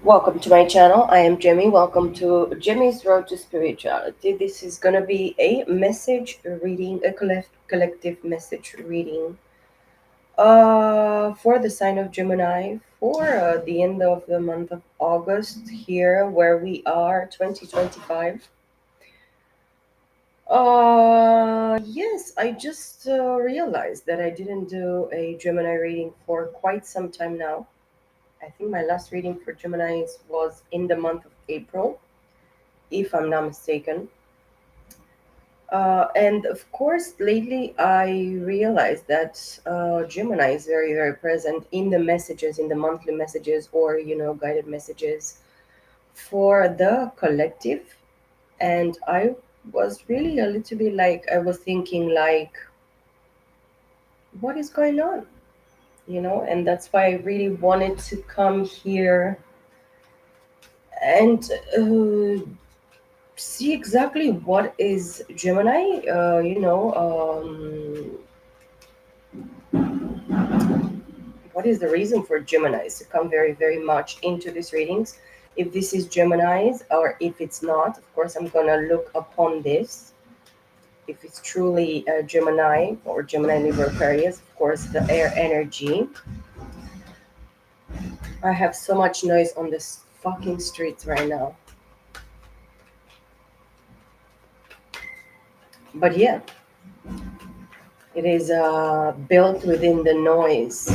Welcome to my channel. I am Jimmy. Welcome to Jimmy's Road to Spirituality. This is going to be a message reading, a collective message reading for the sign of Gemini for the end of the month of August here where we are 2025. Yes, I just realized that I didn't do a Gemini reading for quite some time now. I think my last reading for Gemini was in the month of April, if I'm not mistaken. And of course, lately I realized that Gemini is very, very present in the messages, in the monthly messages or, guided messages for the collective. And I was really a little bit like, I was thinking, like, what is going on? And that's why I really wanted to come here and see exactly what is Gemini. What is the reason for Geminis to come very, very much into these readings? If this is Geminis or if it's not, of course, I'm gonna look upon this. If it's truly a Gemini or Gemini Libra Aquarius, of course, the air energy. I have so much noise on this fucking streets right now. But yeah, it is built within the noise.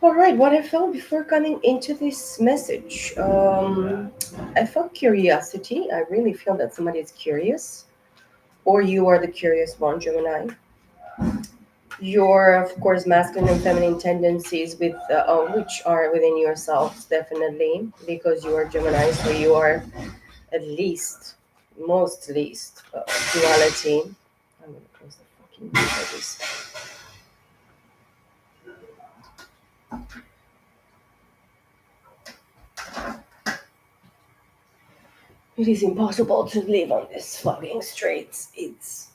All right, what I felt before coming into this message, I felt curiosity. I really feel that somebody is curious, or you are the curious one, Gemini. Your, of course, masculine and feminine tendencies, which are within yourselves, definitely, because you are Gemini, so you are at least, most least, duality. I'm gonna close the fucking door for this. It is impossible to live on this fucking streets. It's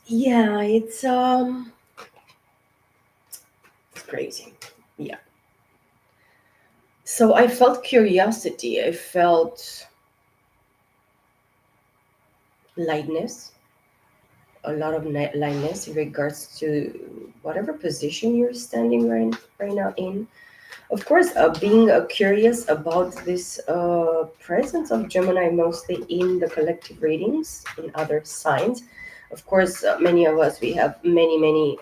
crazy. Yeah. So I felt curiosity. I felt lightness, a lot of lightness in regards to whatever position you're standing right now in. Of course, being curious about this presence of Gemini mostly in the collective readings in other signs. Of course, many of us we have many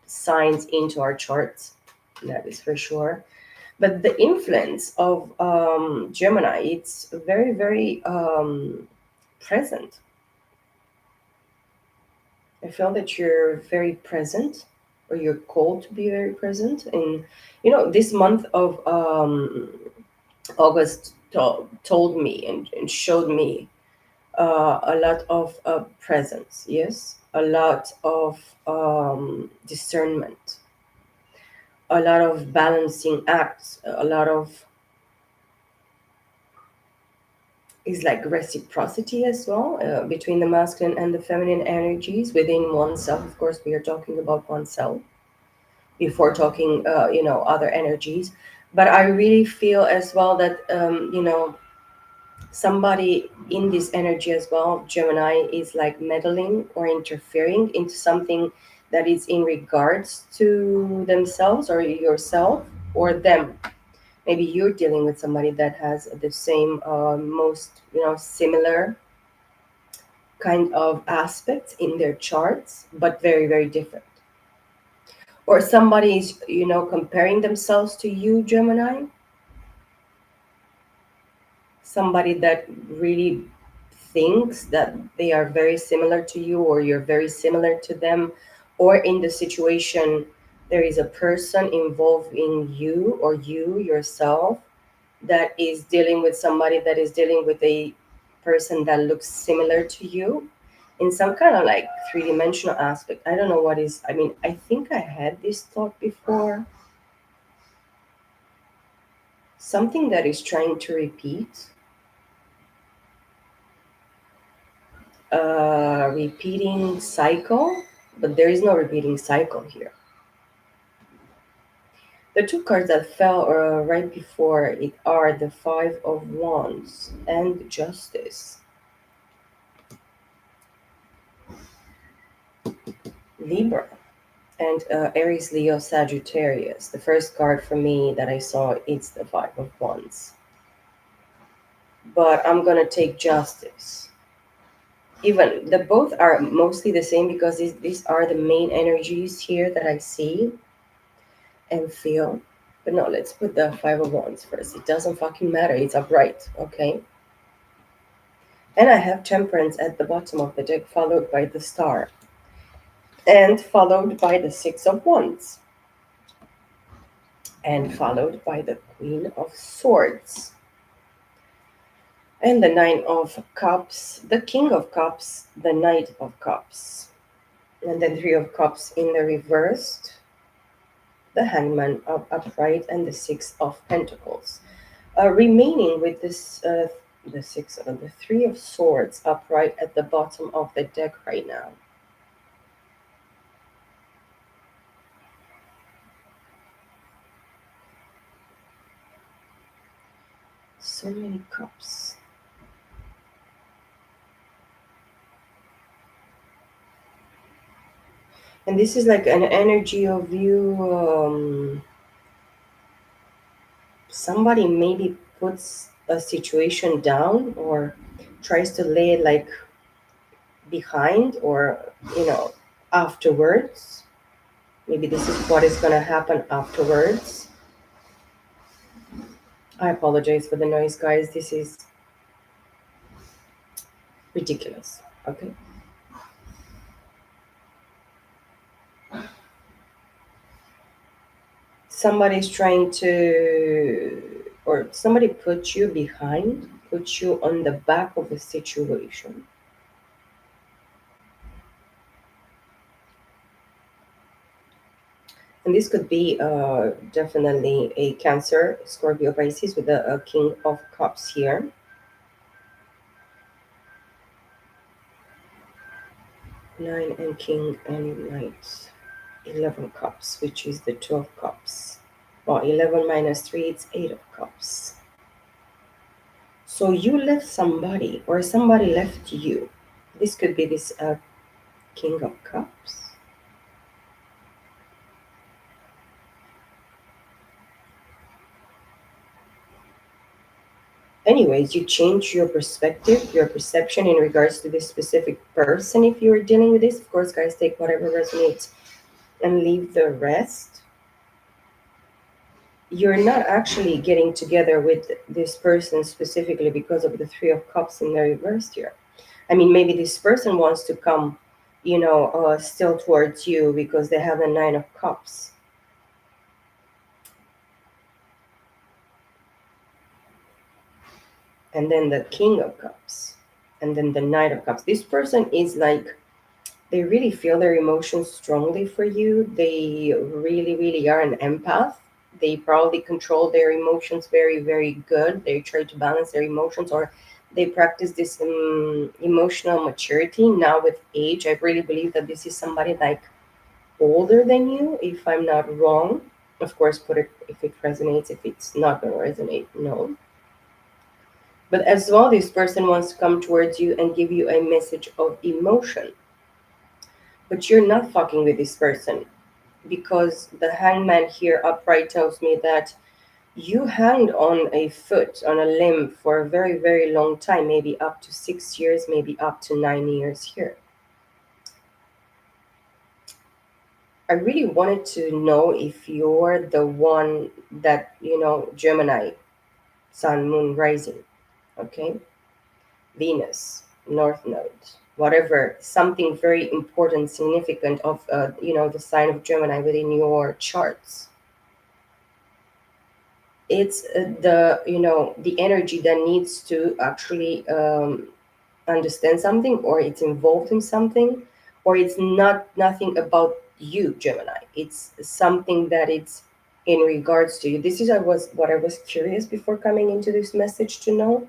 signs into our charts. That is for sure. But the influence of Gemini, it's very very present. I feel that you're very present, or you're called to be very present. And this month of August told me and showed me a lot of presence. Yes, a lot of discernment, a lot of balancing acts, a lot of is like reciprocity as well between the masculine and the feminine energies within oneself. Of course, we are talking about oneself before talking, other energies. But I really feel as well that, somebody in this energy as well, Gemini, is like meddling or interfering into something that is in regards to themselves or yourself or them. Maybe you're dealing with somebody that has the same, most, similar kind of aspects in their charts, but very, very different. Or somebody is, comparing themselves to you, Gemini, somebody that really thinks that they are very similar to you or you're very similar to them, or in the situation there is a person involving you or you yourself that is dealing with somebody that is dealing with a person that looks similar to you in some kind of like three-dimensional aspect. I don't know what is, I mean, I think I had this thought before. Something that is trying to repeat, repeating cycle, but there is no repeating cycle here. The two cards that fell right before it are the Five of Wands and Justice. Libra and Aries, Leo, Sagittarius. The first card for me that I saw is the Five of Wands. But I'm gonna take Justice. Even the both are mostly the same because these are the main energies here that I see and feel. But no, let's put the Five of Wands first. It doesn't fucking matter. It's upright, okay? And I have Temperance at the bottom of the deck, followed by the Star, and followed by the Six of Wands, and followed by the Queen of Swords, and the Nine of Cups, the King of Cups, the Knight of Cups, and then Three of Cups in the reversed, the Hangman of upright, and the Six of Pentacles. Remaining with this, the Three of Swords upright at the bottom of the deck right now. So many cups. And this is like an energy of you. Somebody maybe puts a situation down or tries to lay it like behind or, you know, afterwards. Maybe this is what is going to happen afterwards. I apologize for the noise, guys. This is ridiculous. Okay. Somebody's trying to, or somebody put you behind, put you on the back of a situation. And this could be definitely a Cancer, Scorpio, Pisces with a King of Cups here. Nine and King and Knight. 11 Cups, which is the 12 Cups. Well, 11 minus 3, it's 8 of Cups. So you left somebody, or somebody left you. This could be this King of Cups. Anyways, you change your perspective, your perception in regards to this specific person. If you're dealing with this, of course, guys, take whatever resonates and leave the rest. You're not actually getting together with this person specifically because of the Three of Cups in the reverse here. I mean, maybe this person wants to come, still towards you because they have the Nine of Cups. And then the King of Cups. And then the Knight of Cups. This person is like, they really feel their emotions strongly for you. They really, really are an empath. They probably control their emotions very, very good. They try to balance their emotions, or they practice this emotional maturity. Now with age, I really believe that this is somebody like older than you, if I'm not wrong. Of course, put it if it resonates. If it's not going to resonate, no. But as well, this person wants to come towards you and give you a message of emotion. But you're not fucking with this person, because the Hangman here upright tells me that you hanged on a foot, on a limb for a very, very long time, maybe up to 6 years, maybe up to 9 years here. I really wanted to know if you're the one that, Gemini, Sun, Moon, Rising, okay? Venus, North Node, whatever, something very important, significant of, the sign of Gemini within your charts. It's the energy that needs to actually understand something, or it's involved in something, or it's nothing about you, Gemini. It's something that it's in regards to you. This is what I was curious before coming into this message to know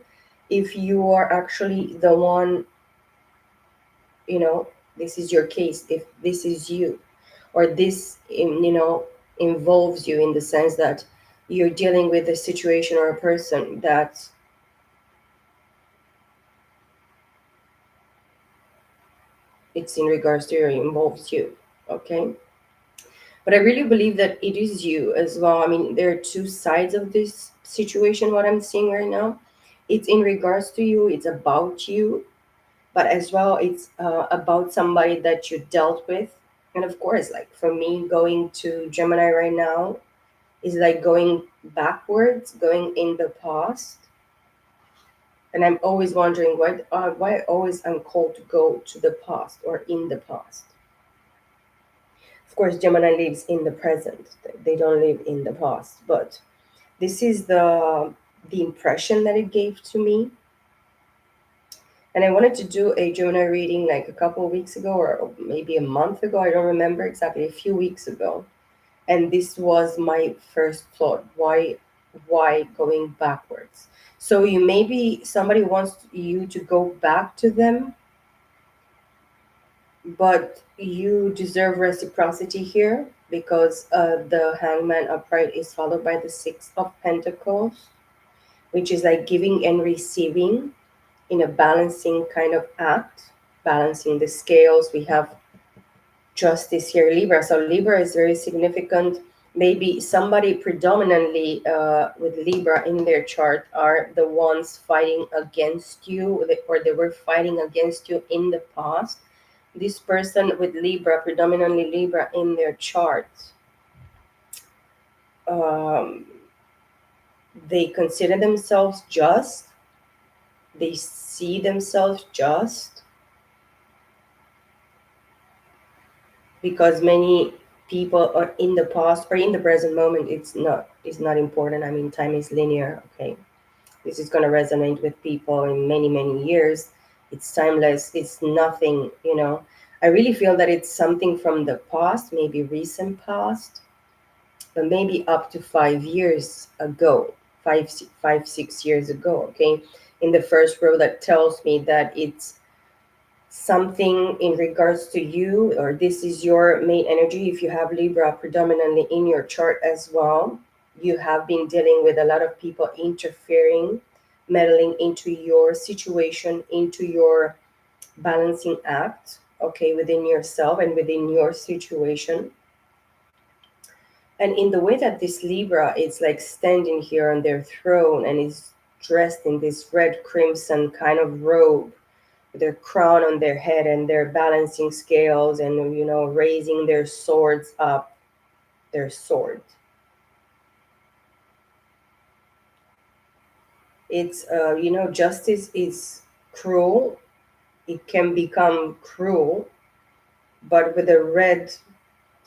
if you are actually the one, you know This is your case. If this is you, or this, involves you in the sense that you're dealing with a situation or a person that it's in regards to or involves you. Okay. But I really believe that it is you as well. I mean, there are two sides of this situation, what I'm seeing right now. It's in regards to you, it's about you, but as well, it's about somebody that you dealt with. And of course, like for me, going to Gemini right now is like going backwards, going in the past. And I'm always wondering why always I'm called to go to the past or in the past. Of course, Gemini lives in the present. They don't live in the past. But this is the impression that it gave to me. And I wanted to do a Gemini reading like a couple of weeks ago or maybe a month ago. I don't remember exactly, a few weeks ago. And this was my first thought. Why going backwards? So you maybe somebody wants you to go back to them, but you deserve reciprocity here because the hangman upright is followed by the six of pentacles, which is like giving and receiving in a balancing kind of act, balancing the scales. We have justice here, Libra. So Libra is very significant. Maybe somebody predominantly with Libra in their chart are the ones fighting against you, or they were fighting against you in the past. This person with Libra, predominantly Libra in their chart, um, they consider themselves just, they see themselves just, because many people are in the past or in the present moment. It's not important. I mean, time is linear. Okay, this is going to resonate with people in many many years. It's timeless. It's nothing. I really feel that it's something from the past, maybe recent past, but maybe up to 5 years ago, 6 years ago. Okay, in the first row, that tells me that it's something in regards to you, or this is your main energy. If you have Libra predominantly in your chart as well, you have been dealing with a lot of people interfering, meddling into your situation, into your balancing act, okay, within yourself and within your situation. And in the way that this Libra is like standing here on their throne and is dressed in this red crimson kind of robe, their crown on their head, and their balancing scales, and raising their swords up, their sword. It's justice is cruel. It can become cruel, but with a red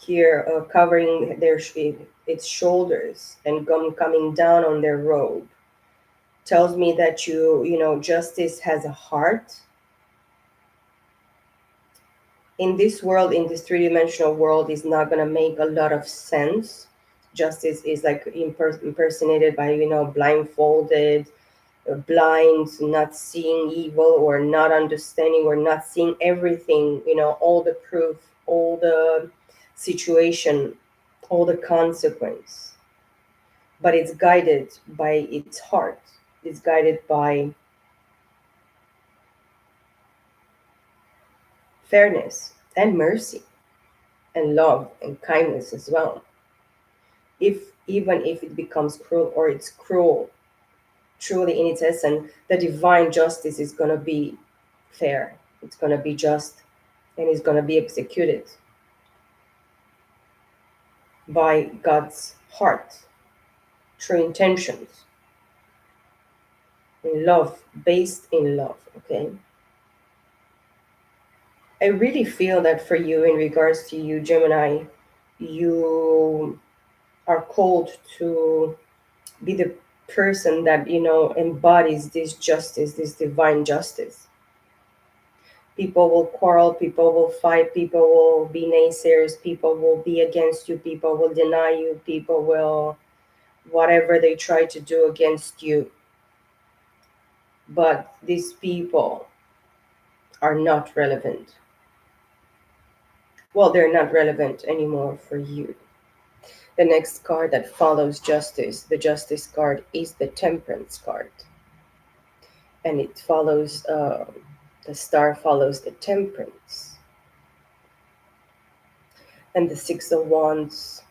here covering its shoulders and coming down on their robe, tells me that justice has a heart. In this world, in this three-dimensional world, is not going to make a lot of sense. Justice is like impersonated by blindfolded, blind, not seeing evil, or not understanding, or not seeing everything, all the proof, all the situation, all the consequence. But it's guided by its heart. It's guided by fairness and mercy and love and kindness as well. If even if it becomes cruel, or it's cruel truly in its essence, the divine justice is going to be fair, it's going to be just, and it's going to be executed by God's heart, true intentions, in love, based in love. Okay, I really feel that for you, in regards to you, Gemini, you are called to be the person that embodies this justice, this divine justice. People will quarrel, people will fight, people will be naysayers, people will be against you, people will deny you, people will whatever they try to do against you. But these people are not relevant. Well, they're not relevant anymore for you. The next card that follows justice, the justice card, is the temperance card. And it follows, the star follows the temperance. And the six of wands,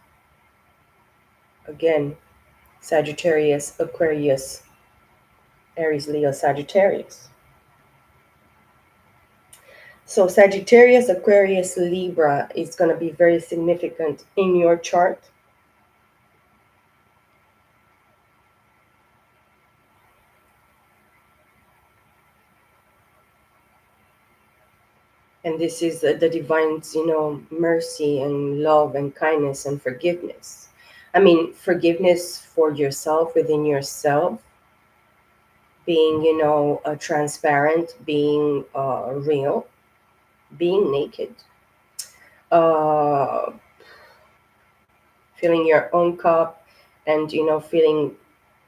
again, Sagittarius, Aquarius, Aries, Leo, Sagittarius. So Sagittarius, Aquarius, Libra is going to be very significant in your chart. And this is the divine's, mercy and love and kindness and forgiveness. I mean, forgiveness for yourself, within yourself, being, transparent, being real, being naked, uh, filling your own cup, and, filling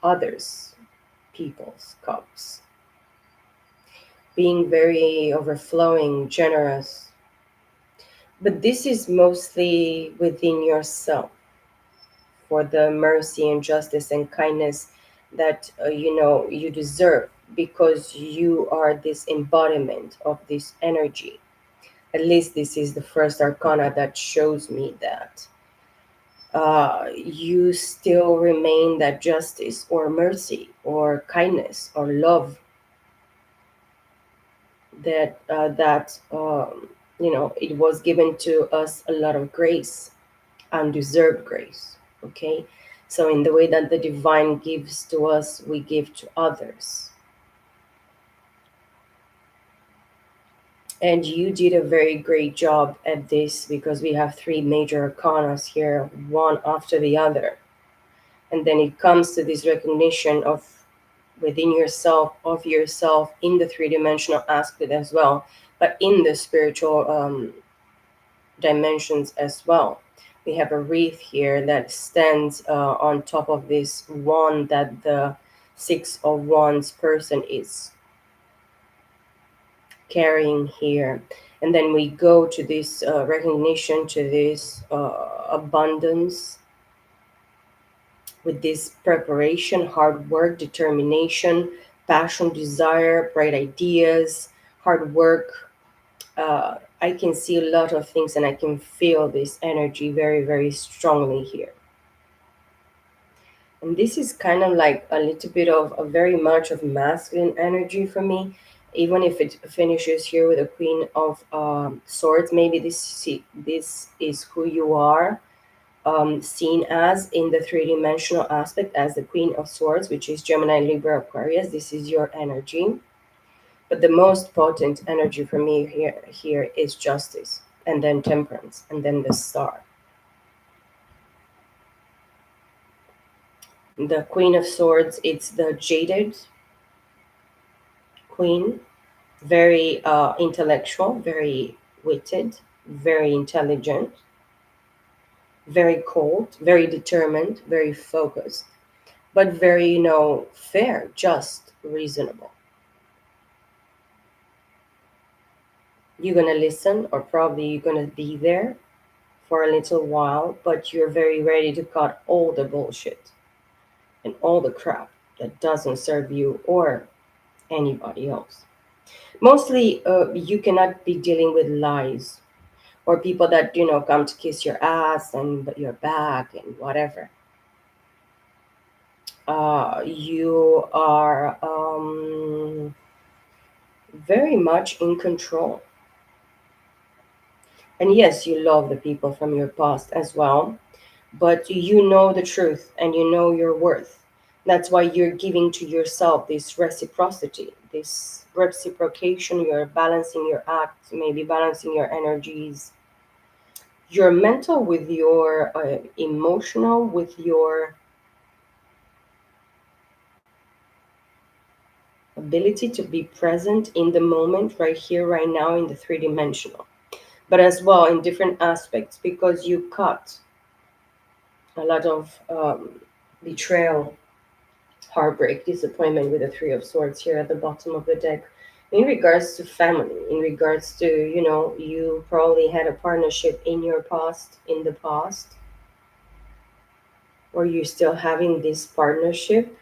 others, people's cups, being very overflowing, generous. But this is mostly within yourself, for the mercy and justice and kindness that you deserve, because you are this embodiment of this energy. At least this is the first arcana that shows me that you still remain that justice or mercy or kindness or love, that it was given to us, a lot of grace, undeserved grace. Okay, so in the way that the divine gives to us, we give to others. And you did a very great job at this, because we have three major arcanas here, one after the other. And then it comes to this recognition of within yourself, of yourself in the three-dimensional aspect as well, but in the spiritual dimensions as well. We have a wreath here that stands on top of this wand that the Six of Wands person is carrying here. And then we go to this recognition, to this abundance, with this preparation, hard work, determination, passion, desire, bright ideas, hard work. I can see a lot of things, and I can feel this energy very, very strongly here. And this is kind of like a little bit of a very much of masculine energy for me, even if it finishes here with a Queen of Swords. Maybe this is who you are, seen as in the three-dimensional aspect as the Queen of Swords, which is Gemini, Libra, Aquarius. This is your energy. But the most potent energy for me here is justice, and then temperance, and then the star. The Queen of Swords, it's the jaded queen, very intellectual, very witted, very intelligent, very cold, very determined, very focused, but very, fair, just, reasonable. You're going to listen, or probably you're going to be there for a little while, but you're very ready to cut all the bullshit and all the crap that doesn't serve you or anybody else. Mostly, you cannot be dealing with lies, or people that come to kiss your ass and your back and whatever. You are very much in control. And yes, you love the people from your past as well, but you know the truth and you know your worth. That's why you're giving to yourself this reciprocity, this reciprocation. You're balancing your act, maybe balancing your energies, your mental with your emotional, with your ability to be present in the moment, right here, right now, in the three-dimensional, but as well in different aspects, because you cut a lot of betrayal, heartbreak, disappointment with the Three of Swords here at the bottom of the deck. In regards to family, in regards to, you probably had a partnership in the past, or you still having this partnership,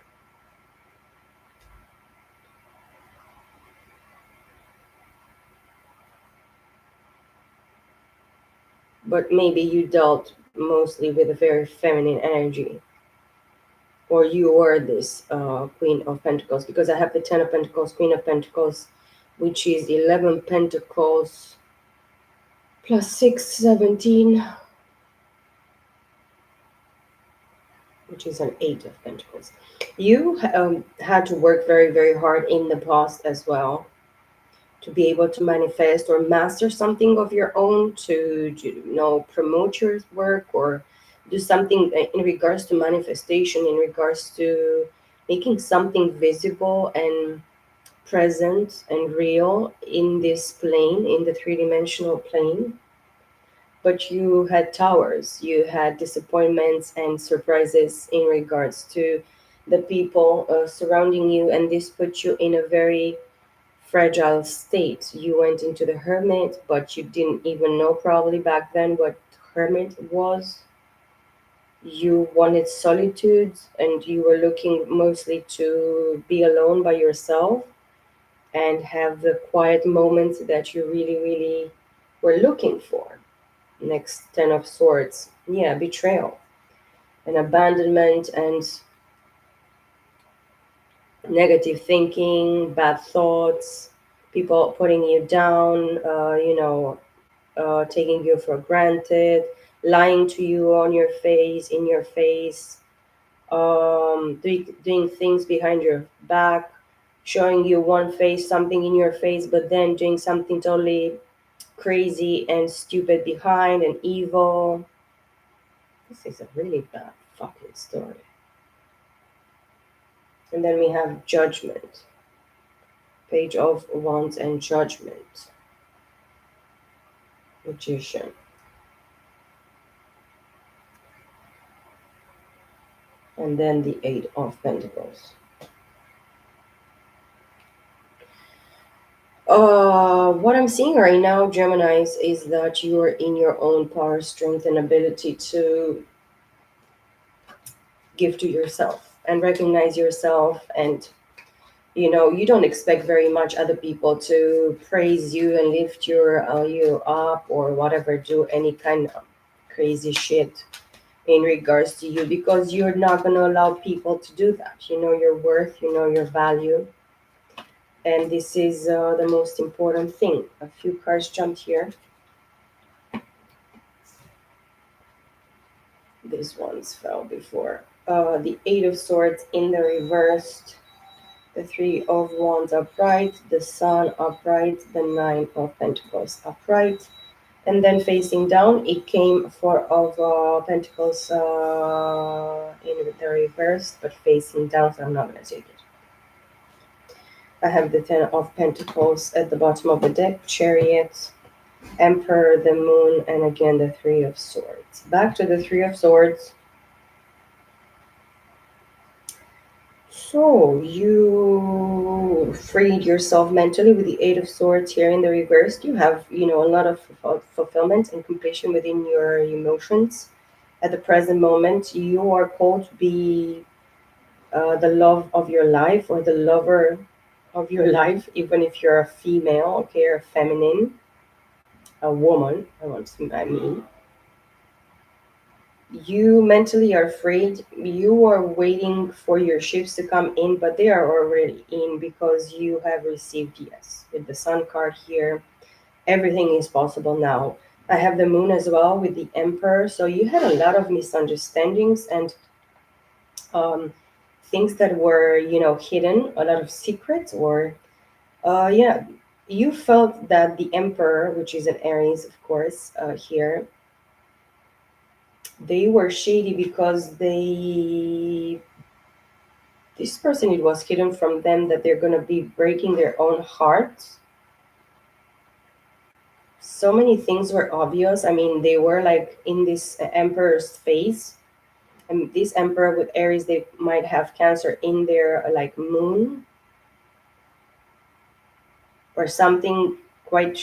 but maybe you dealt mostly with a very feminine energy, or you were this Queen of Pentacles, because I have the Ten of Pentacles, Queen of Pentacles, which is 11 Pentacles plus 6, 17, which is an Eight of Pentacles. You had to work very, very hard in the past as well to be able to manifest or master something of your own, to promote your work, or do something in regards to manifestation, in regards to making something visible and present and real in this plane, in the three-dimensional plane. But you had towers, you had disappointments and surprises in regards to the people surrounding you, and this put you in a very fragile state. You went into the hermit, but you didn't even know probably back then what hermit was. You wanted solitude, and you were looking mostly to be alone by yourself and have the quiet moments that you really, really were looking for. Next, Ten of Swords. Yeah, betrayal and abandonment and negative thinking, bad thoughts, people putting you down, taking you for granted, lying to you on your face, in your face, doing things behind your back, showing you one face, something in your face, but then doing something totally crazy and stupid behind and evil. This is a really bad fucking story. And then we have Judgment, Page of Wands and Judgment, Magician, and then the Eight of Pentacles. What I'm seeing right now, Geminis, is that you are in your own power, strength, and ability to give to yourself and recognize yourself. And you don't expect very much other people to praise you and lift you up, or whatever, do any kind of crazy shit in regards to you, because you're not going to allow people to do that. You know your worth, you know your value, and this is the most important thing. A few cards jumped here. These ones fell before. The Eight of Swords in the reversed, the Three of Wands upright, the Sun upright, the Nine of Pentacles upright, and then facing down, it came Four of Pentacles in the reverse, but facing down, so I'm not going to take it. I have the Ten of Pentacles at the bottom of the deck, Chariot, Emperor, the Moon, and again the Three of Swords. Back to the Three of Swords. So you freed yourself mentally with the Eight of Swords here in the reverse. You have, a lot of fulfillment and completion within your emotions. At the present moment, you are called to be the love of your life, or the lover of your life, even if you're a female, okay, or feminine, a woman. I mean, you mentally are afraid. You are waiting for your ships to come in, but they are already in because you have received yes. With the Sun card here, everything is possible now. I have the Moon as well with the Emperor. So you had a lot of misunderstandings and um, things that were, hidden, a lot of secrets, or yeah, you felt that the Emperor, which is an Aries, of course, here, they were shady because this person, it was hidden from them that they're going to be breaking their own hearts. So many things were obvious. I mean, they were like in this emperor's face, and this emperor with Aries, they might have Cancer in their like moon. or something quite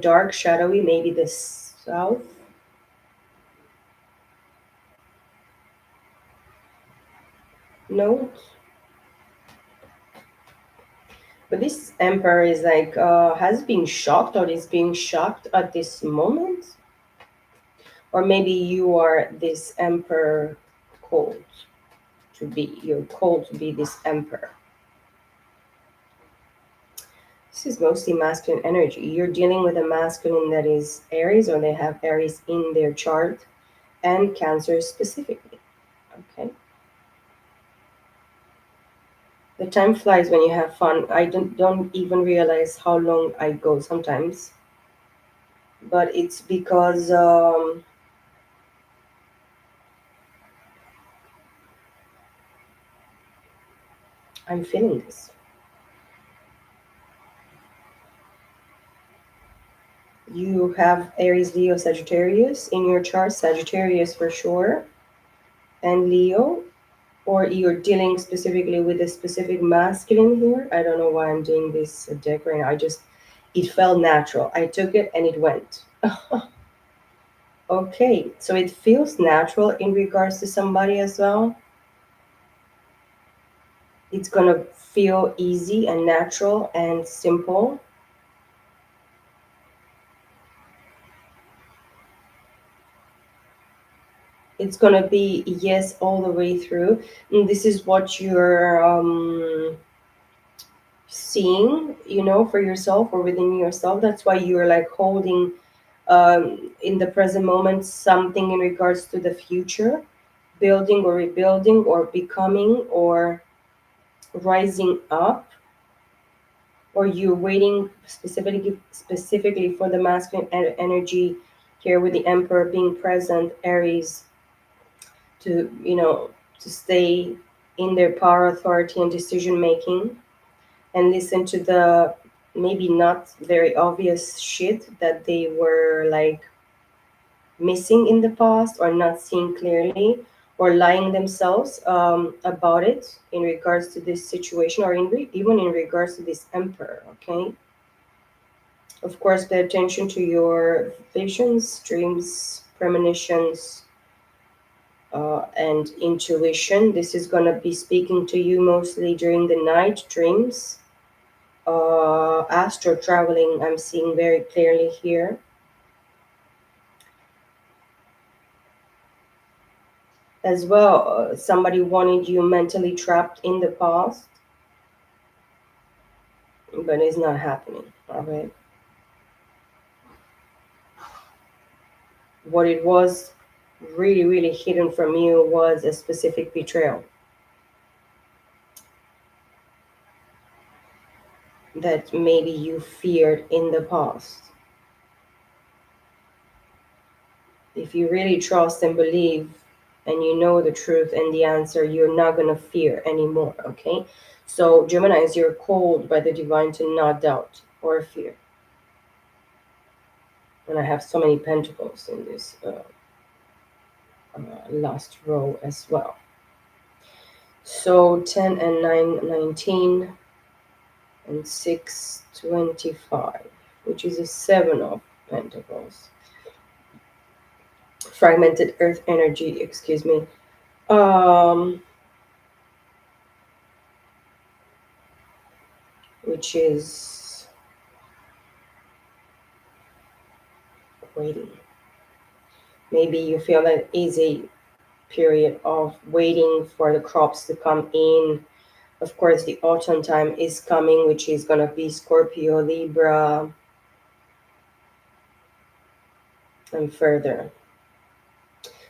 dark, shadowy, maybe the south. No, but this emperor is like has been shocked or is being shocked at this moment, or maybe you are this emperor called you're called to be this emperor. This is mostly masculine energy. You're dealing with a masculine that is Aries, or they have Aries in their chart, and Cancer specifically. Okay. The time flies when you have fun. I don't even realize how long I go sometimes, but it's because I'm feeling this. You have Aries, Leo, Sagittarius in your chart. Sagittarius for sure, and Leo, or you're dealing specifically with a specific masculine here. I don't know why I'm doing this deck right now. It felt natural. I took it and it went. Okay, so it feels natural in regards to somebody as well. It's gonna feel easy and natural and simple. It's gonna be yes all the way through. And this is what you're seeing, for yourself or within yourself. That's why you're like holding in the present moment something in regards to the future, building or rebuilding or becoming or rising up, or you're waiting specifically for the masculine energy here with the emperor being present, Aries, to to stay in their power, authority, and decision making, and listen to the maybe not very obvious shit that they were like missing in the past or not seeing clearly, or lying themselves about it in regards to this situation, or even in regards to this emperor. Okay, of course, pay attention to your visions, dreams, premonitions, and intuition. This is going to be speaking to you mostly during the night dreams. Astro traveling, I'm seeing very clearly here. As well, somebody wanted you mentally trapped in the past, but it's not happening. All right. What it was really, really hidden from you was a specific betrayal that maybe you feared in the past. If you really trust and believe and you know the truth and the answer, you're not going to fear anymore. Okay. So, Geminis, you're called by the divine to not doubt or fear. And I have so many pentacles in this last row as well. So 10 and 9, 19, and 6, 25, which is a 7 of pentacles. Fragmented earth energy, excuse me. Which is waiting. Maybe you feel that is a period of waiting for the crops to come in. Of course, the autumn time is coming, which is going to be Scorpio, Libra, and further.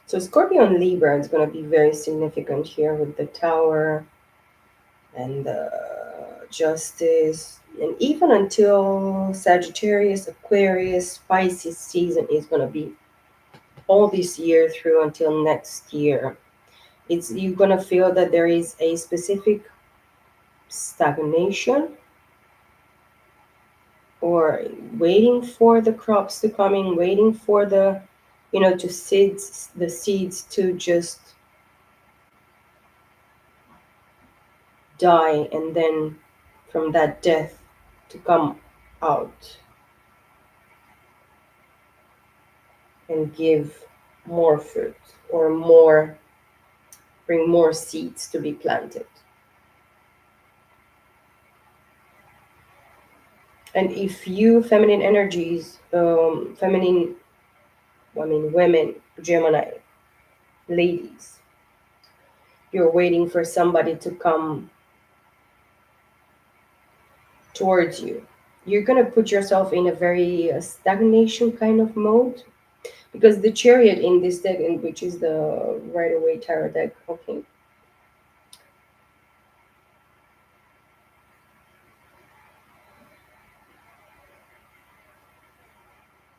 So Scorpio and Libra is going to be very significant here with the Tower and the Justice. And even until Sagittarius, Aquarius, Pisces season is going to be all this year through until next year. You're going to feel that there is a specific stagnation, or waiting for the crops to come in, waiting for the seeds to just die, and then from that death to come out and give more fruit or more, bring more seeds to be planted. And if you, feminine energies, feminine, I mean, women, Gemini, ladies, you're waiting for somebody to come towards you, you're going to put yourself in a very stagnation kind of mode, because the chariot in this deck, and which is the right away tarot deck, okay,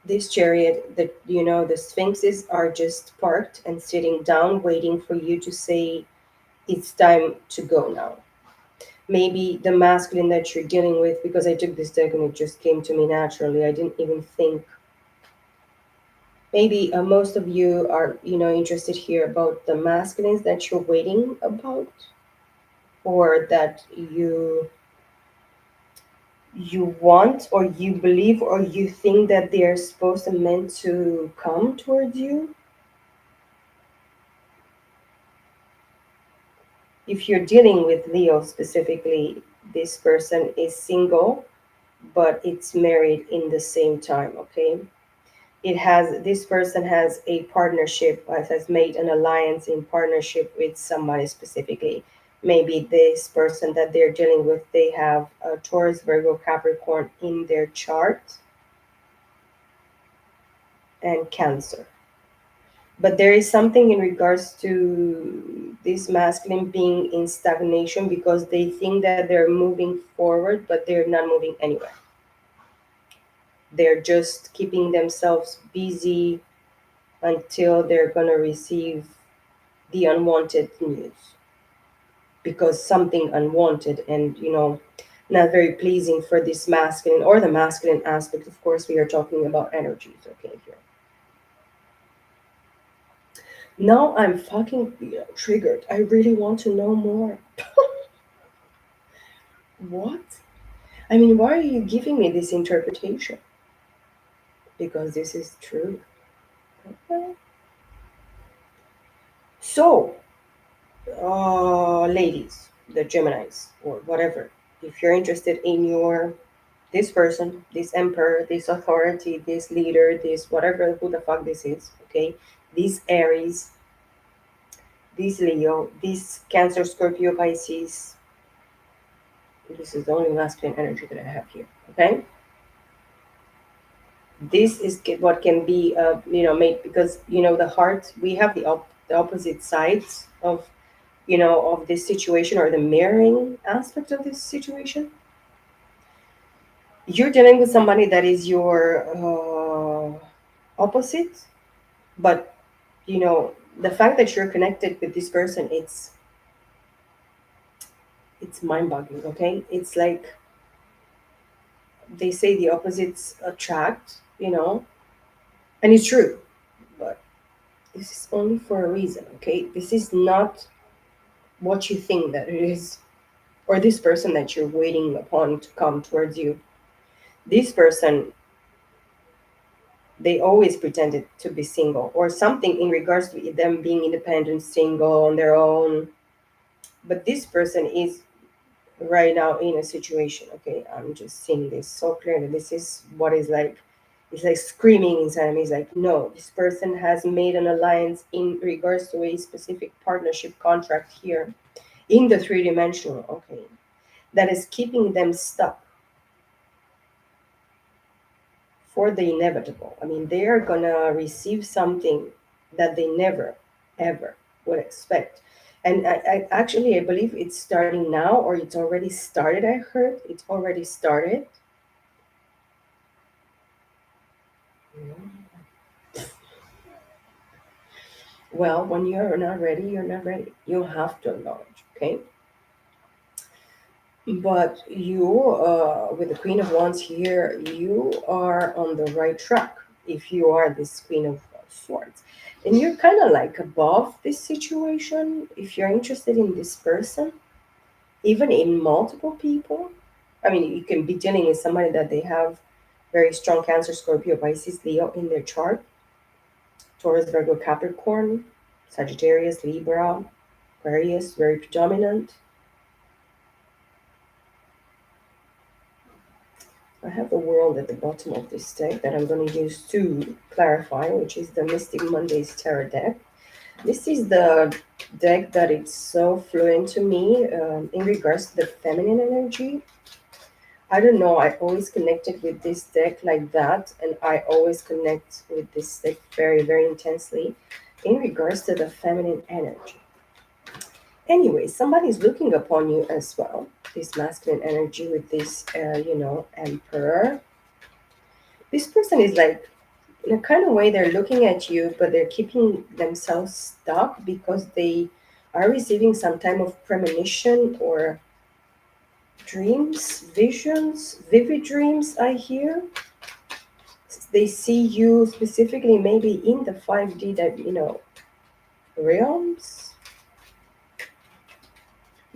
this chariot, that the sphinxes are just parked and sitting down waiting for you to say it's time to go now. Maybe the masculine that you're dealing with, because I took this deck and it just came to me naturally, I didn't even think. Maybe most of you are interested here about the masculines that you're waiting about, or that you want, or you believe, or you think that they're supposed to meant to come towards you. If you're dealing with Leo specifically, this person is single, but it's married in the same time, okay? It has, this person has a partnership, has made an alliance in partnership with somebody specifically. Maybe this person that they're dealing with, they have a Taurus, Virgo, Capricorn in their chart, and Cancer. But there is something in regards to this masculine being in stagnation, because they think that they're moving forward, but they're not moving anywhere. They're just keeping themselves busy until they're going to receive the unwanted news, because something unwanted and not very pleasing for this masculine, or the masculine aspect. Of course, we are talking about energies, okay, here. Now I'm fucking triggered. I really want to know more. What? I mean, why are you giving me this interpretation? Because this is true. Okay. So, ladies, the Geminis, or whatever, if you're interested in your this person, this emperor, this authority, this leader, this whatever, who the fuck this is, okay? This Aries, this Leo, this Cancer, Scorpio, Pisces. This is the only masculine energy that I have here, okay? This is what can be made, because the heart, we have the opposite sides of of this situation, or the mirroring aspect of this situation. You're dealing with somebody that is your opposite, but the fact that you're connected with this person, it's mind-boggling, okay? It's like they say the opposites attract, and it's true, but this is only for a reason, okay? This is not what you think that it is, or this person that you're waiting upon to come towards you. This person, they always pretended to be single, or something in regards to them being independent, single on their own. But this person is right now in a situation, okay? I'm just seeing this so clearly. This is what is like, it's like screaming inside of me. It's like, no, this person has made an alliance in regards to a specific partnership contract here in the three-dimensional, okay, that is keeping them stuck for the inevitable. I mean, they are gonna receive something that they never, ever would expect. And I believe it's starting now, or it's already started. I heard it's already started. Well, when you're not ready, you're not ready. You have to acknowledge, okay? But you, with the Queen of Wands here, you are on the right track if you are this Queen of Swords. And you're kind of like above this situation if you're interested in this person, even in multiple people. I mean, you can be dealing with somebody that they have very strong Cancer, Scorpio, Pisces, Leo in their chart, Taurus, Virgo, Capricorn, Sagittarius, Libra, Aquarius, very predominant. I have the world at the bottom of this deck that I'm going to use to clarify, which is the Mystic Mondays Tarot deck. This is the deck that it's so fluent to me in regards to the feminine energy. I don't know, I always connected with this deck like that, and I always connect with this deck very, very intensely in regards to the feminine energy. Anyway, somebody's looking upon you as well. This masculine energy with this, emperor. This person is like, in a kind of way, they're looking at you, but they're keeping themselves stuck because they are receiving some type of premonition or dreams, visions, vivid dreams, I hear. They see you specifically maybe in the 5D that, realms.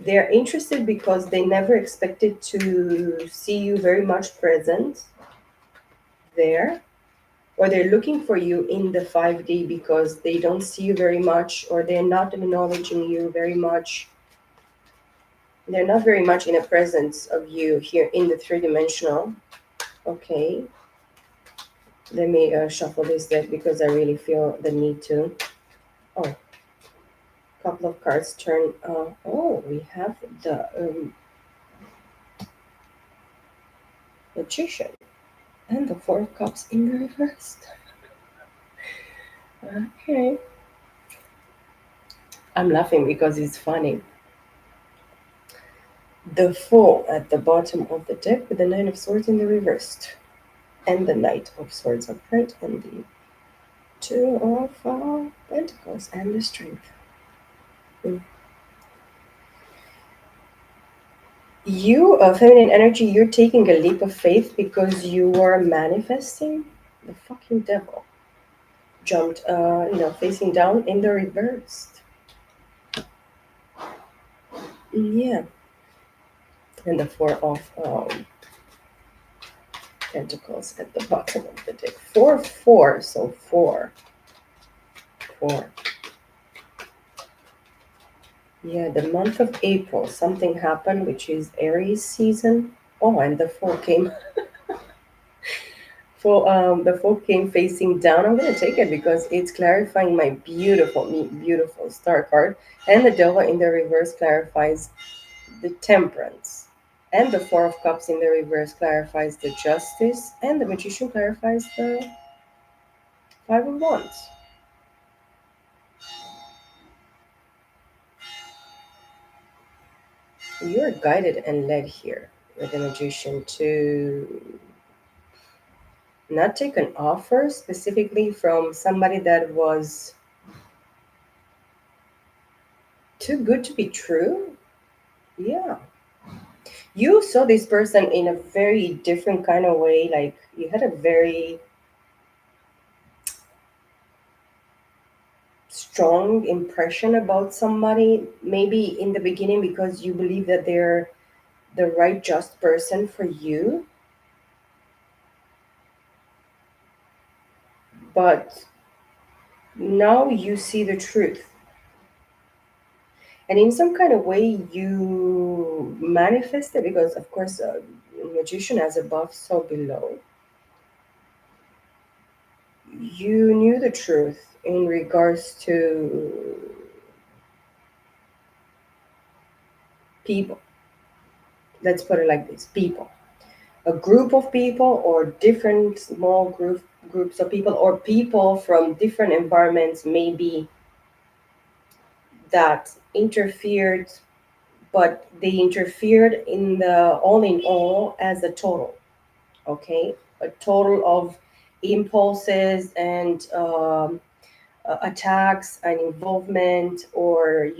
They're interested because they never expected to see you very much present there, or they're looking for you in the 5D because they don't see you very much, or they're not acknowledging you very much. They're not very much in a presence of you here in the three-dimensional. Okay, let me shuffle this deck because I really feel the need to. Oh, couple of cards turn. Oh, we have the Magician and the Four of Cups in reverse. Okay. I'm laughing because it's funny. The Fool at the bottom of the deck with the Nine of Swords in the reversed, and the Knight of Swords upright, and the Two of Pentacles and the Strength. Mm. You, feminine energy, you're taking a leap of faith because you are manifesting the fucking devil. Jumped, facing down in the reversed. Yeah. And the Four of Pentacles at the bottom of the deck. 4, 4, so 4, 4. Yeah, the month of April, something happened, which is Aries season. Oh, and the Four came. The Four came facing down. I'm gonna take it because it's clarifying my beautiful star card, and the Devil in the reverse clarifies the Temperance, and the Four of Cups in the reverse clarifies the Justice, and the Magician clarifies the Five of Wands. You're guided and led here with the Magician to not take an offer specifically from somebody that was too good to be true. Yeah. You saw this person in a very different kind of way. Like you had a very strong impression about somebody, maybe in the beginning because you believe that they're the right, just person for you. But now you see the truth. And in some kind of way, you manifest it because, of course, magician as above, so below. You knew the truth in regards to people. Let's put it like this: people, a group of people, or different small groups of people, or people from different environments, maybe that interfered, but they interfered in the all in all as a total. Okay, a total of impulses and attacks and involvement, or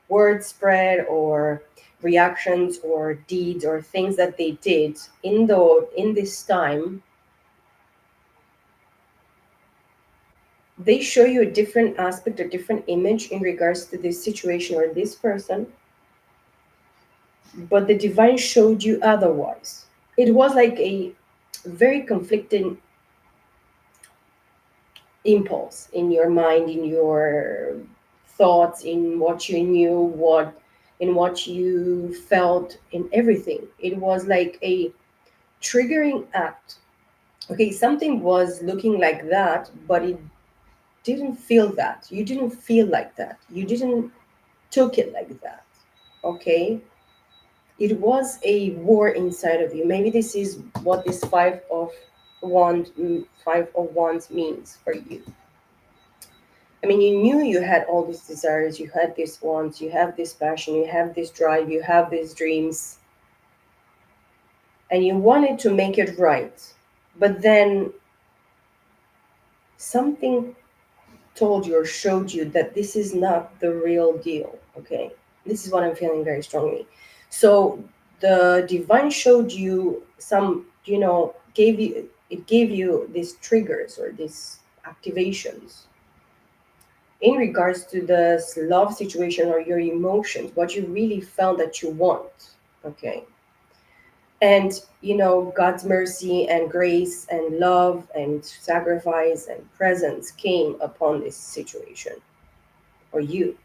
word spread, or reactions, or deeds, or things that they did in this time. They show you a different aspect, a different image in regards to this situation or this person. but the divine showed you otherwise. It was like a very conflicting impulse in your mind, in your thoughts, in what you knew, in what you felt, in everything. It was like a triggering act. Okay, something was looking like that, but it didn't feel that. You didn't feel like that. You didn't took it like that. Okay? It was a war inside of you. Maybe this is what this five of wands means for you. I mean, you knew you had all these desires, you had these wants, you have this passion, you have this drive, you have these dreams, and you wanted to make it right. But then something told you or showed you that this is not the real deal. Okay, this is what I'm feeling very strongly. So the divine showed you some, gave you these triggers or these activations in regards to this love situation or your emotions, what you really felt that you want. Okay, and God's mercy and grace and love and sacrifice and presence came upon this situation or you,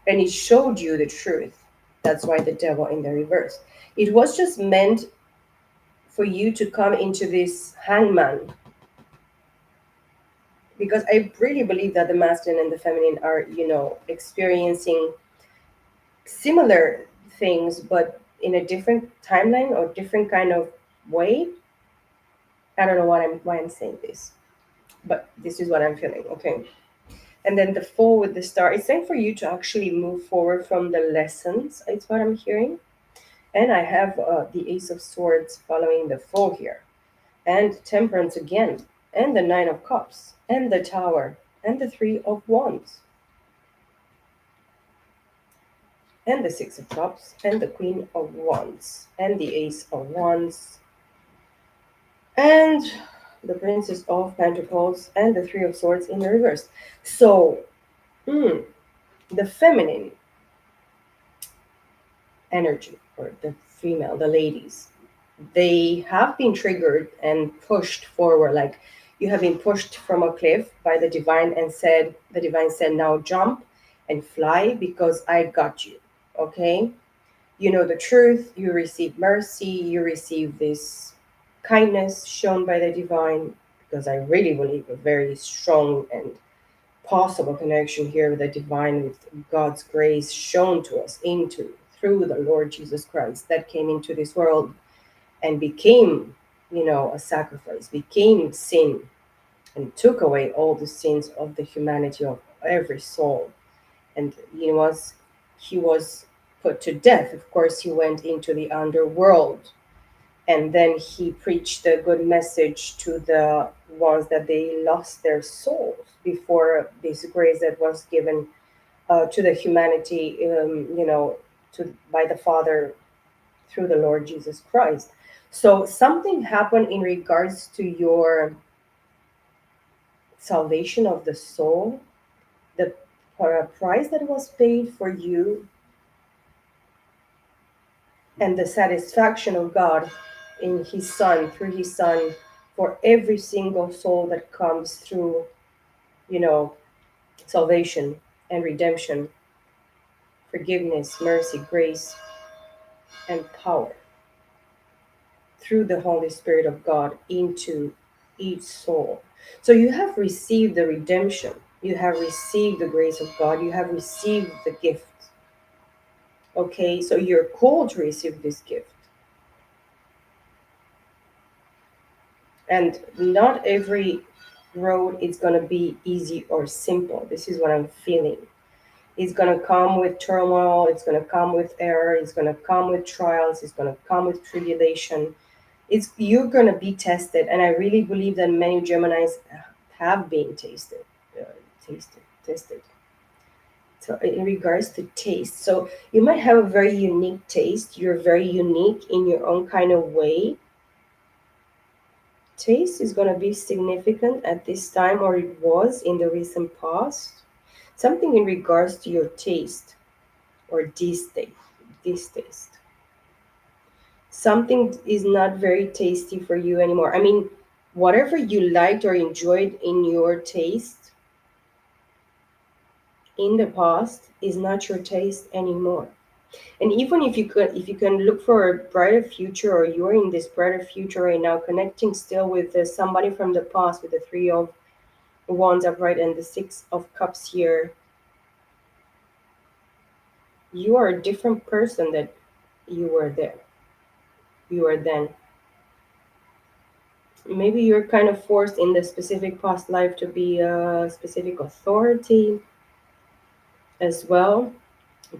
and it showed you the truth. That's why the devil in the reverse. It was just meant for you to come into this hangman, because I really believe that the masculine and the feminine are, experiencing similar things, but in a different timeline or different kind of way. I don't know why I'm saying this, but this is what I'm feeling. Okay. And then the four with the star, it's time for you to actually move forward from the lessons. It's what I'm hearing. And I have the Ace of Swords following the four here, and Temperance again, and the Nine of Cups, and the Tower, and the Three of Wands, and the Six of Cups, and the Queen of Wands, and the Ace of Wands, and the Princess of Pentacles, and the Three of Swords in the reverse. So, the feminine energy, or the female, the ladies, they have been triggered and pushed forward. Like you have been pushed from a cliff by the divine said, now jump and fly because I got you. Okay. You know the truth, you receive mercy, you receive this kindness shown by the divine, because I really believe a very strong and possible connection here with the divine, with God's grace shown to us into through the Lord Jesus Christ that came into this world and became, a sacrifice, became sin, and took away all the sins of the humanity of every soul. And he was put to death. Of course, he went into the underworld, and then he preached the good message to the ones that they lost their souls before this grace that was given to the humanity, to by the Father through the Lord Jesus Christ. So something happened in regards to your salvation of the soul, the price that was paid for you, and the satisfaction of God in His Son, through His Son, for every single soul that comes through, you know, salvation and redemption, forgiveness, mercy, grace, and power through the Holy Spirit of God into each soul. So you have received the redemption, you have received the grace of God, you have received the gift. Okay, so you're called to receive this gift. And not every road is going to be easy or simple. This is what I'm feeling. It's going to come with turmoil, it's going to come with error, it's going to come with trials, it's going to come with tribulation. It's You're going to be tested, and I really believe that many Geminis have been tested. So in regards to taste, so you might have a very unique taste. You're very unique in your own kind of way. Taste is going to be significant at this time, or it was in the recent past. Something in regards to your taste or distaste. Distaste. something is not very tasty for you anymore. I mean, whatever you liked or enjoyed in your taste in the past is not your taste anymore. And even if you can look for a brighter future, or you're in this brighter future right now, connecting still with somebody from the past, with the three of wands upright and the six of cups here, you are a different person that you were there, you were then. Maybe you're kind of forced in the specific past life to be a specific authority as well.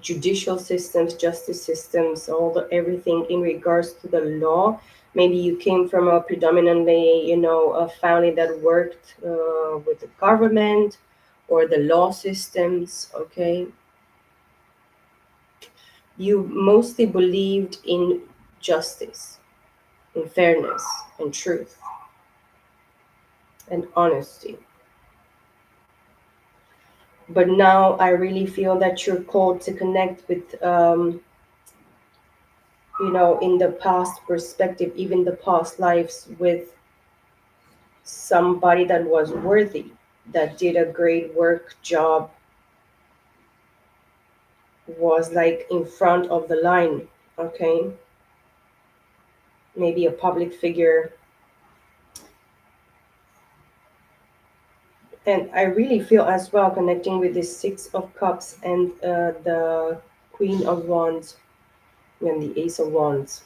Judicial systems, justice systems, all the everything in regards to the law. Maybe you came from a predominantly, a family that worked with the government or the law systems. Okay, you mostly believed in justice, in fairness, and truth, and honesty. But now I really feel that you're called to connect with, in the past perspective, even the past lives, with somebody that was worthy, that did a great work job, was like in front of the line. Okay, maybe a public figure. And I really feel as well, connecting with this six of cups and the queen of wands and the ace of wands,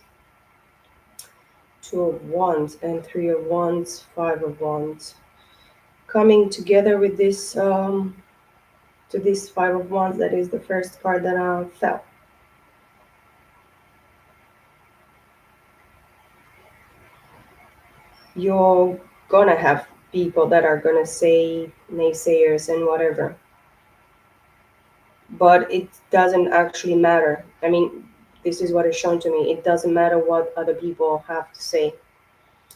two of wands and three of wands, five of wands, coming together with this to this five of wands. That is the first card that fell. You're gonna have people that are gonna say naysayers and whatever, but it doesn't actually matter. I mean, this is what is shown to me. It doesn't matter what other people have to say,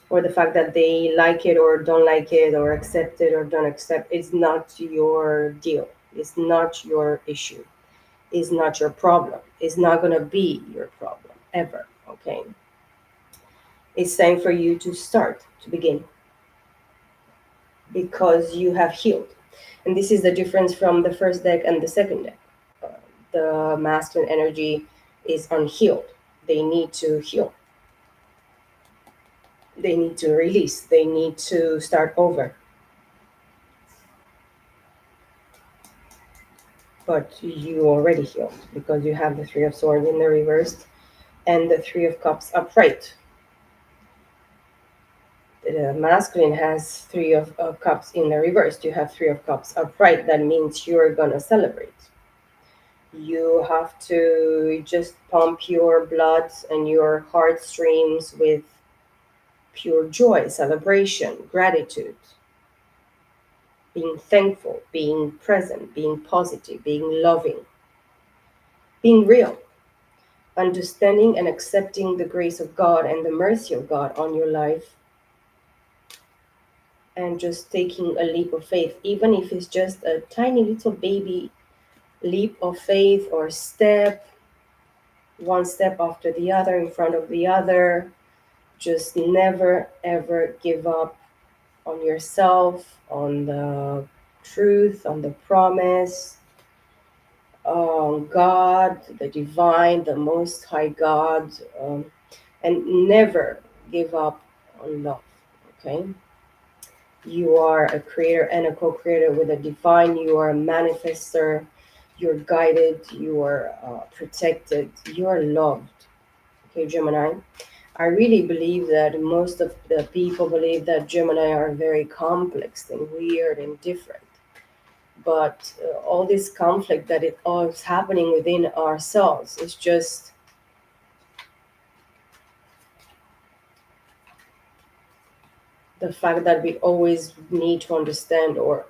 or the fact that they like it or don't like it, or accept it or don't accept. It's not your deal. It's not your issue. It's not your problem. It's not gonna be your problem ever. Okay, it's time for you to start, to begin, because you have healed. And this is the difference from the first deck and the second deck. Uh, the masculine energy is unhealed. They need to heal. They need to release. They need to start over. But you already healed because you have the Three of Swords in the reversed and the Three of Cups upright. The masculine has Three of Cups in the reversed. You have Three of Cups upright. That means you're going to celebrate. You have to just pump your blood and your heartstrings with pure joy, celebration, gratitude, being thankful, being present, being positive, being loving, being real, understanding and accepting the grace of God and the mercy of God on your life, and just taking a leap of faith, even if it's just a tiny little baby leap of faith, or step, one step after the other in front of the other. Just never ever give up on yourself, on the truth, on the promise, on God, the divine, the most high God, and never give up on love. Okay, you are a creator and a co-creator with a divine. You are a manifester. You're guided. You are protected. You are loved. Okay, Gemini. I really believe that most of the people believe that Gemini are very complex and weird and different. But all this conflict that it all is happening within ourselves is just the fact that we always need to understand, or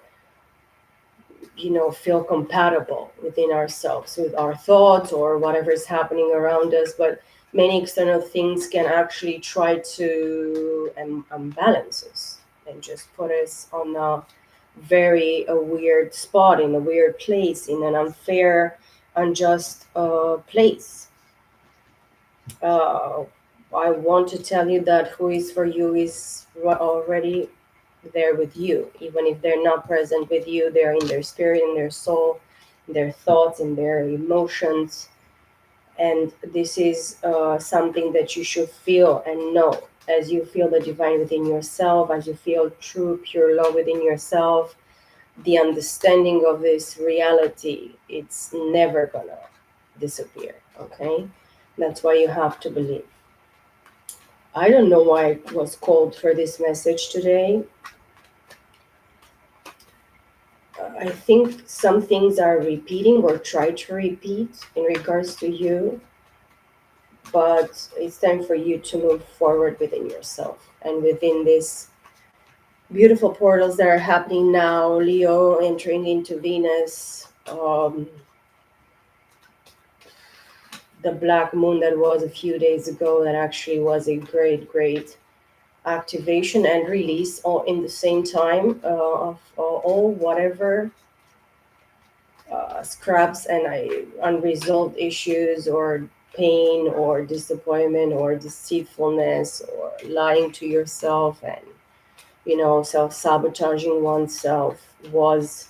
feel compatible within ourselves with our thoughts or whatever is happening around us. But many external things can actually try to unbalance us and just put us on a weird spot, in a weird place, in an unfair, unjust place. I want to tell you that who is for you is already there with you. Even if they're not present with you, they're in their spirit, in their soul, in their thoughts, in their emotions. And this is something that you should feel and know. As you feel the divine within yourself, as you feel true, pure love within yourself, the understanding of this reality, it's never gonna disappear. Okay, that's why you have to believe. I don't know why I was called for this message today. I think some things are repeating or try to repeat in regards to you, but it's time for you to move forward within yourself and within these beautiful portals that are happening now. Leo entering into Venus, the black moon that was a few days ago, that actually was a great, great activation and release all in the same time of all whatever scraps and unresolved issues or pain or disappointment or deceitfulness or lying to yourself and self-sabotaging oneself was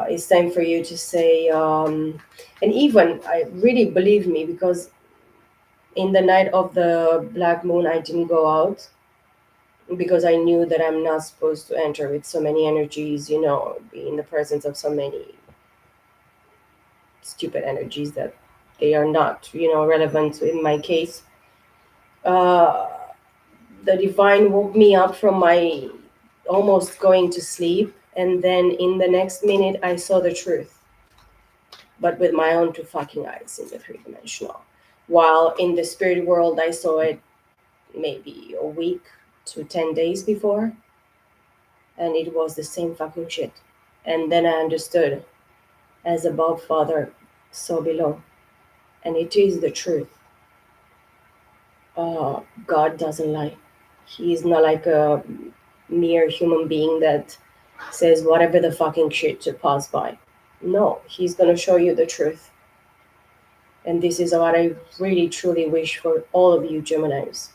it's time for you to say and even I really believe me, because in the night of the black moon I didn't go out because I knew that I'm not supposed to enter with so many energies, be in the presence of so many stupid energies that they are not, relevant in my case. Uh, the divine woke me up from my almost going to sleep, and then in the next minute, I saw the truth, but with my own two fucking eyes in the three dimensional. While in the spirit world, I saw it maybe a week to 10 days before, and it was the same fucking shit. And then I understood, as above, Father, so below. And it is the truth. God doesn't lie. He is not like a mere human being that says whatever the fucking shit to pass by. No, he's gonna show you the truth. And this is what I really truly wish for all of you Geminis,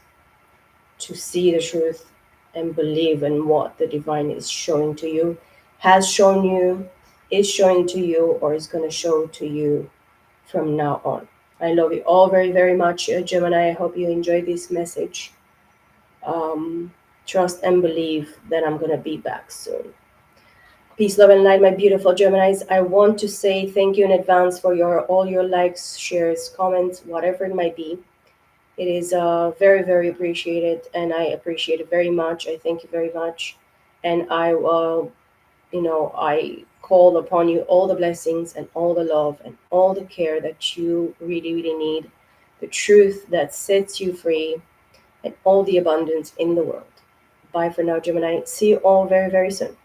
to see the truth and believe in what the divine is showing to you, has shown you, is showing to you, or is gonna show to you from now on. I love you all very, very much, Gemini. I hope you enjoyed this message. um, Trust and believe that I'm going to be back soon. Peace, love, and light, my beautiful Geminis. I want to say thank you in advance for all your likes, shares, comments, whatever it might be. It is very, very appreciated, and I appreciate it very much. I thank you very much, and I will, I call upon you all the blessings and all the love and all the care that you really, really need, the truth that sets you free, and all the abundance in the world. Bye for now, Gemini. See you all very, very soon.